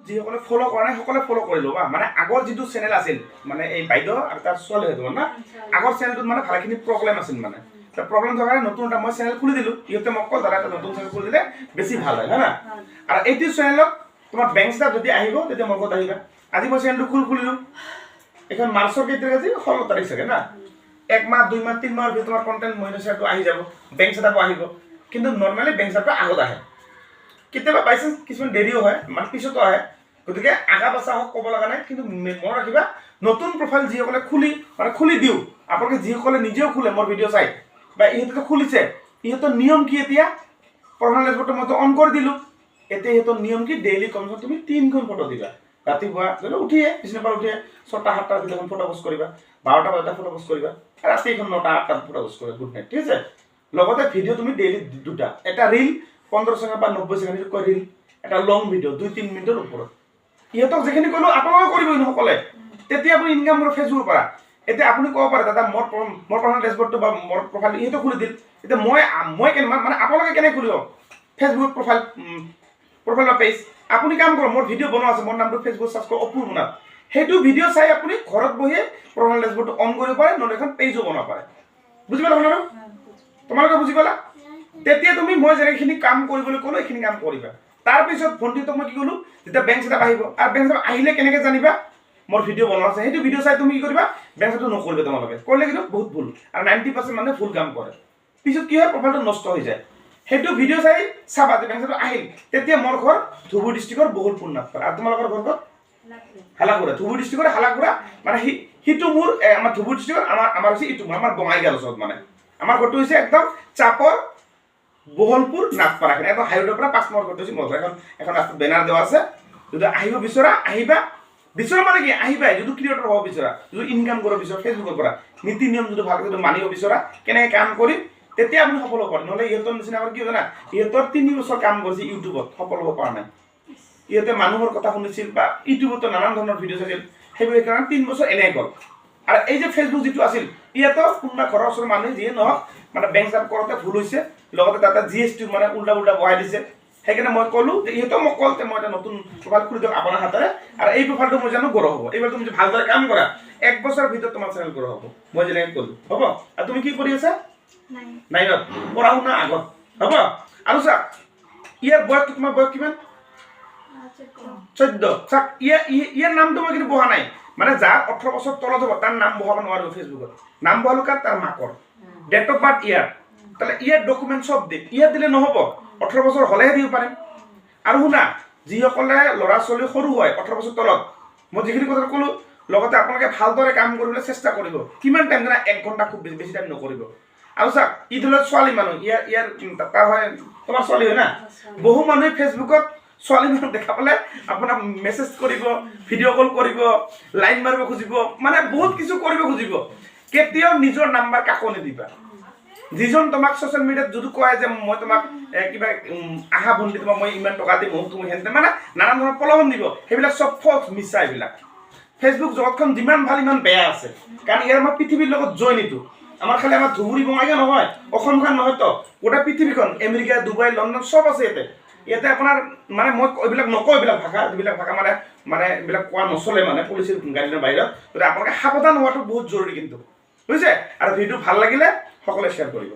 যিসকলে ফ'ল' কৰা নাই সকলে ফ'ল' কৰি ল'বা মানে আগৰ যিটো চেনেল আছিল মানে এই বাইদেউ আৰু তাৰ ছোৱালী হয়তো না আগৰ চেনেলটোত মানে ভালেখিনি প্ৰব্লেম আছিল মানে প্ৰব্লেম থকাৰ কাৰণে নতুন এটা মই চেনেল খুলি দিলোঁ ইহঁতে মোক ক'ল দাদা এটা নতুন চেনেল খুলি দিলে বেছি ভাল হয় না আৰু এইটো চেনেলত তোমাৰ বেংক ষ্টাফ যদি আহিব তেতিয়া মোৰ ঘৰত আহিবা আজি মই চেনেলটো খুলিলোঁ এখন মাৰ্চৰ কেই তাৰিখ আজি 16 তাৰিখ চাগে না 1 মাহ 2 মাহ 3 মাহৰ ভিতৰত তোমাৰ কণ্টেণ্ট মনিটাইজেশ্যনটো আহি যাব বেংক ষ্টাফো আহিব কিন্তু নৰ্মেলি বেংক ষ্টাফটো আগত আহে কেতিয়াবা বাইচান্স কিছুমান দেৰিও হয় মানে পিছতো আহে গতিকে আগা পাছা হওক ক'ব লগা নাই কিন্তু মনত ৰাখিবা নতুন প্ৰফাইল যিসকলে খুলি দিওঁ আপোনালোকে যিসকলে নিজেও খোলে মোৰ ভিডিঅ' চাই বা ইহঁতে খুলিছে ইহঁতৰ নিয়ম কি এতিয়া প্ৰফাইল ডেচবৰ্ডটো মইতো অন কৰি দিলোঁ এতিয়া ইহঁতৰ নিয়ম কি ডেইলি কমচে তুমি 3খন ফটো দিবা ৰাতিপুৱা ধৰি লওক উঠিয়ে পিছদিনাৰ পৰা উঠিয়ে 6টা 7টাৰ ভিতৰত এখন ফটো পোষ্ট কৰিবা 12টা বজাত ফটো পোষ্ট কৰিবা ৰাতি এখন 9টা 8টাত ফটো পোষ্ট কৰিবা গুড নাইট ঠিক আছে লগতে ভিডিঅ' তুমি ডেইলি দুটা এটা ৰিল 15 ছেকেণ্ড বা 90 ছেকেণ্ড কৈ ৰিল এটা লং ভিডিঅ' 2-3 মিনিটৰ ওপৰত ইহঁতক যিখিনি ক'লো আপোনালোকে কৰিব সকলে তেতিয়া আপুনি ইনকাম কৰিব ফেচবুকৰ পৰা এতিয়া আপুনি ক'ব পাৰে দাদা মোৰ প্ৰফাইল ডেচবৰ্ডটো বা মোৰ প্ৰফাইল ইহঁতে খুলি দিল এতিয়া মই কেনে মানে আপোনালোকে কেনে খুলিব ফেচবুক প্ৰফাইল পেজ আপুনি কাম কৰক মোৰ ভিডিঅ' বনোৱা আছে মোৰ নামটো ফেচবুক চাৰ্চ কৰক অপুৰ মুনাফ সেইটো ভিডিঅ' চাই আপুনি ঘৰত বহিয়ে প্ৰফাইল ডেচবৰ্ডটো অন কৰিব পাৰে নহ'লে এখন পেজো বনাব পাৰে বুজি পালা আপোনালোক তোমালোকে বুজি পালা তেতিয়া তুমি মই যেনেখিনি কাম কৰিবলৈ ক'লো এইখিনি কাম কৰিবা তাৰপিছত ভণ্টিটো মই কি ক'লো যেতিয়া বেংক ষ্টাফ আহিব আৰু বেংক ষ্টাফ আহিলে কেনেকৈ জানিবা মোৰ ভিডিঅ' বনোৱা আছে সেইটো ভিডিঅ' চাই তুমি কি কৰিবা বেংক ষ্টাফটো নকৰিবা তোমালোকে কৰিলে কিন্তু বহুত ভুল আৰু 90% মানুহে ভুল কাম কৰে পিছত কি হয় প্ৰফাইলটো নষ্ট হৈ যায় সেইটো ভিডিঅ' চাই চাবা যে বেংক ষ্টাফটো আহিল তেতিয়া মোৰ ঘৰ ধুবুৰী ডিষ্ট্ৰিক্টৰ বহুলপুৰ নাপাৰ আৰু তোমালোকৰ ঘৰ ক'ত হালাগুৰা ধুবুৰী ডিষ্ট্ৰিক্টৰ হালাগুৰা মানে সিটো মোৰ আমাৰ ধুবুৰী ডিষ্ট্ৰিক্টৰ আমাৰ হৈছে ইটো আমাৰ বঙাইগাঁও ওচৰত মানে আমাৰ ঘৰটো হৈছে একদম চাপৰ বহুলপুৰ নাগপাৰা একদম হাইৰোডৰ পৰা 5 নম্বৰ ঘৰটো হৈছে মোৰ এখন ৰাস্তাত বেনাৰ দেওয়া আছে যদি আহিব বিচৰা আহিবা বিচৰা মানে কি আহিবা যদি ক্ৰিয়েটৰ হ'ব বিচৰা যদি ইনকাম কৰিব বিচৰা ফেচবুকৰ পৰা নীতি নিয়ম যদি ভালকৈ যদি মানিব বিচৰা কেনেকৈ কাম কৰিম তেতিয়া আপুনি সফল হ'ব পাৰে নহ'লে ইহঁতৰ নিচিনা কি জানা ইহঁতৰ 3 বছৰ কাম কৰিছে ইউটিউবত সফল হ'ব পৰা নাই ইহঁতে মানুহৰ কথা শুনিছিল বা ইউটিউবতো নানান ধৰণৰ ভিডিঅ' চাইছিল সেইবোৰ কাৰণে 3 বছৰ এনেই গ'ল আৰু এই যে ফেচবুক যিটো আছিল ইয়াতো কোনোবা ঘৰৰ ওচৰৰ মানুহে যিয়ে নহওক মানে বেংক ষ্টাফ কৰোঁতে ভুল হৈছে লগতে তাতে GST মানে উল্টা বহাই দিছে সেইকাৰণে মই ক'লোঁ যে ইহঁতেও মোক ক'ল যে মই এটা নতুন প্ৰফাইল খুলি দিয়ক আপোনাৰ হাতেৰে আৰু এই প্ৰফাইলটো মই জানো গ্ৰ' হ'ব এইবাৰ তুমি ভালদৰে কাম কৰা 1 বছৰৰ ভিতৰত তোমাৰ চেনেল গ্ৰ' হ'ব মই যেনেকৈ ক'লোঁ হ'ব আৰু তুমি কি কৰি আছা নাইনত পঢ়া শুনা আগত হ'ব আৰু চা ইয়াৰ বয়স তোমাৰ বয়স কিমান 14 চাক ইয়াৰ নামটো মই কিন্তু বহা নাই মানে যাৰ 18 বছৰ তলত হ'ব তাৰ নাম বহাব নোৱাৰিব ফেচবুকত নাম বহালো কাৰ তাৰ মাকৰ ডেট অফ বাৰ্থ ইয়াৰ তাহলে ইয়াৰ ডকুমেণ্ট সব দিম ইয়াত দিলে নহ'ব 18 বছৰ হ'লেহে দিব পাৰিম আৰু শুনা যিসকলে ল'ৰা ছোৱালী সৰু হয় 18 বছৰ তলত মই যিখিনি কথা ক'লোঁ লগতে আপোনালোকে ভালদৰে কাম কৰিবলৈ চেষ্টা কৰিব কিমান টাইম জানা 1 ঘণ্টা খুব বেছি টাইম নকৰিব আৰু চাওক ইদুলত ছোৱালী মানুহ ইয়াৰ তাৰ হয় তোমাৰ ছোৱালী হয় না বহু মানুহে ফেচবুকত ছোৱালী মানুহ দেখা পালে আপোনাক মেছেজ কৰিব ভিডিঅ' কল কৰিব লাইন মাৰিব খুজিব মানে বহুত কিছু কৰিব খুজিব কেতিয়াও নিজৰ নাম্বাৰ কাকো নিদিবা যিজন তোমাক সোশ্যাল মিডিয়াত যদি কয় যে মই তোমাক কিবা আহা ভণ্টি তোমাক মই ইমান টকা দিম তুমি হেনতে মানে নানান ধৰণৰ প্ৰলোভন দিব সেইবিলাক চব ফল্চ মিছা এইবিলাক ফেচবুক জগতখন যিমান ভাল ইমান বেয়া আছে কাৰণ ইয়াৰ আমাৰ পৃথিৱীৰ লগত জইনিটো আমাৰ খালি আমাৰ ধুবুৰী বঙাইগাঁও নহয় অসমখন নহয়তো গোটেই পৃথিৱীখন আমেৰিকা ডুবাই লণ্ডন চব আছে ইয়াতে আপোনাৰ মানে মই এইবিলাক নকওঁ এইবিলাক ভাষা যিবিলাক ভাষা মানে এইবিলাক কোৱা নচলে মানে পুলিচৰ গাইডলাইনৰ বাহিৰত গতিকে আপোনালোকে সাৱধান হোৱাটো বহুত জৰুৰী কিন্তু বুজিছে আৰু ভিডিঅ' ভাল লাগিলে সকলোৱে শ্বেয়াৰ কৰিব